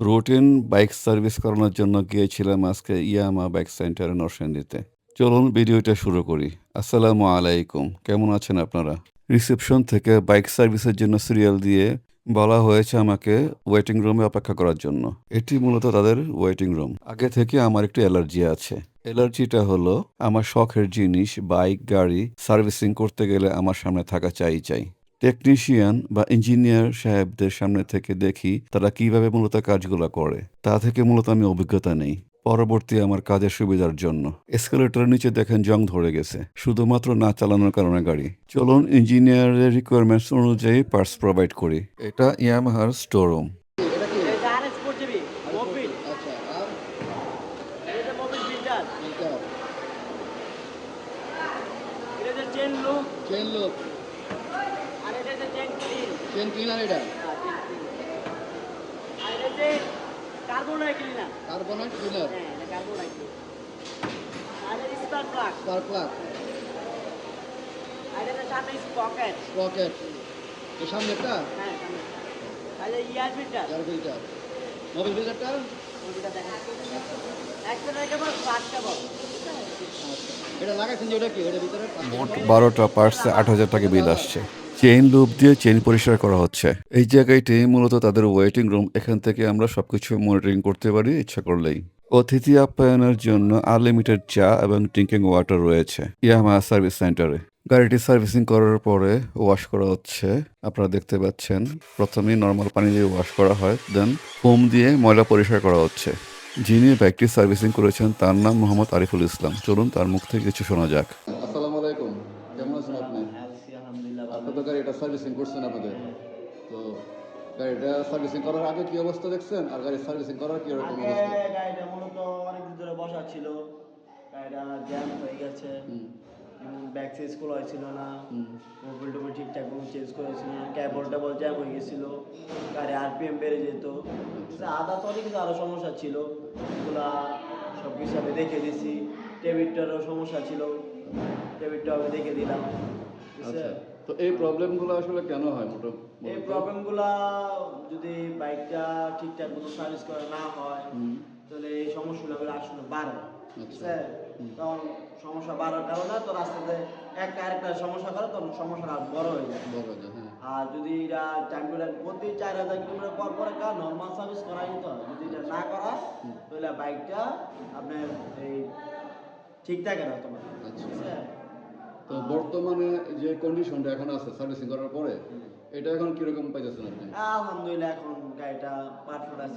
Routine bike service করানোর জন্য গিয়েছিলাম আজকে ইয়ামা বাইক সেন্টারে নরসিংদীতে। চলুন ভিডিওটা শুরু করি। আসসালামু আলাইকুম। কেমন আছেন আপনারা? রিসেপশন থেকে বাইক সার্ভিসের জন্য সিরিয়াল দিয়ে বলা হয়েছে আমাকে ওয়েটিং রুমে অপেক্ষা করার জন্য। এটি মূলত তাদের ওয়েটিং রুম। আগে থেকে আমার একটু অ্যালার্জি আছে। অ্যালার্জিটা হলো আমার শখের জিনিস বাইক, গাড়ি সার্ভিসিং করতে গেলে আমার সামনে থাকা চাই। টেকনিশিয়ান বা ইঞ্জিনিয়ার সাহেবদের সামনে থেকে দেখি তারা কিভাবে মূলত কাজগুলো করে। তা থেকে মূলত আমি অভিজ্ঞতা নেই। পরবর্তী আমার কাজের সুবিধার জন্য এসকেলেটরের নিচে দেখেন জং ধরে গেছে শুধুমাত্র না চালানোর কারণে গাড়ি। চলুন ইঞ্জিনিয়ারের রিকোয়ারমেন্টস অনুযায়ী পার্টস প্রোভাইড করি। এটা ইয়ামাহার স্টোররুম। এটা কি? এটা আরএস 4GB মোবিল। আচ্ছা, আর এটা মোবিল ফিল্টার। ফিল্টার, এটা যে চেন লুক চেইন লক, আর এটা যে চেন ক্লিন। চেইন ক্লিনার এটা, আর এটা যে কার্বনাইট ক্লিনার। কার্বনেট ক্লিনার, হ্যাঁ, এটা কার্বনাইট। আর এটা স্পার্ক প্লাগ। স্পার্ক প্লাগ, আর এটা সামনে পকেট। স্প্রকেট, এর সামনেরটা হ্যাঁ, সামনে। আর এটা air filter. Air filter, Mobil ফিল্টারটা। ওইটা দেখেন। একটা কেবল ফাস্ট কেবল। আচ্ছা, এটা লাগাইছেন যে ওটা কি? ওটার ভিতরে মোট 12টা পার্টসে 8,000 টাকা বিল আসছে। চেইন লুপ দিয়ে চেইন পরিষ্কার করা হচ্ছে। এই জায়গাটি মূলত তাদের ওয়েটিং রুম। এখান থেকে আমরা সবকিছু মনিটরিং করতে পারি ইচ্ছা করলেই। অতিথি আপ্যায়নের জন্য আনলিমিটেড চা এবং ড্রিঙ্কিং ওয়াটার রয়েছে ইয়ামাহা সার্ভিস সেন্টারে। গাড়িটি সার্ভিসিং করার পরে ওয়াশ করা হচ্ছে। আপনারা দেখতে পাচ্ছেন প্রথমেই নর্মাল পানি দিয়ে ওয়াশ করা হয়, দেন ফোম দিয়ে ময়লা পরিষ্কার করা হচ্ছে। যিনি বাইকটি সার্ভিসিং করেছেন তার নাম মোহাম্মদ আরিফুল ইসলাম। চলুন তার মুখ থেকে কিছু শোনা যাক। আসসালামু আলাইকুম, কেমন আছেন আপনি? আছি আলহামদুলিল্লাহ ভালো। আপনি তো গাড়িটা সার্ভিসিং করছেন আপনাদের, তো গাড়িটা সার্ভিসিং করার আগে কি অবস্থা দেখছেন, আর গাড়ি সার্ভিসিং করার কি রকম আগে অবস্থা? গাড়িটা মূলত অনেকদিন ধরে বসা ছিল। গাড়িটা জ্যাম হয়ে গেছে। হুম, ব্যাক চেঞ্জ করা হয়েছিল না। হুম, মোবিল টোবিল ঠিকঠাক মতো চেঞ্জ করেছিল না। কেবল টেবল জ্যাম হয়ে গেছিল। গাড়ি আরপিএম বেড়ে যেত। আদা তো অনেক কিছু আরও সমস্যা ছিল। এগুলা সব কিছু আমি দেখে দিয়েছি। টেবিলটারও সমস্যা ছিল। টেবিলটাও আমি দেখে দিলাম। ঠিক আছে? আচ্ছা, তো এই প্রবলেমগুলো আসলে কেন হয় এই মূলত? প্রবলেমগুলা যদি বাইকটা ঠিকঠাক মতো সার্ভিস করা না হয়, হুম, তাহলে এই সমস্যাগুলো আসলে বাড়ে। ঠিক আচ্ছা, আছে? হুম, তখন সমস্যা বাড়ার কারণে তোর আস্তে একটা আরেকটা সমস্যা করে তখন সমস্যাটা আরো বড় হয়ে যায়। বড় যায়, হ্যাঁ। আর যদি এটা টাইম টু টাইম প্রতি 4,000 কিলোমিটার পর পর একটা নর্মাল সার্ভিস করাই নিতে হয়। যদি এটা না করা, হুম, তাহলে বাইকটা আপনার এই ঠিক থাকে না তোমার। আচ্ছা, ঠিক আছে? তো বর্তমানে যে কন্ডিশনটা এখন আছে সার্ভিসিং করার পরে, এটা এখন কিরকম পাইতেছেন আপনি? আলহামদুলিল্লাহ এখন গাড়িটা পারফেক্ট আছে।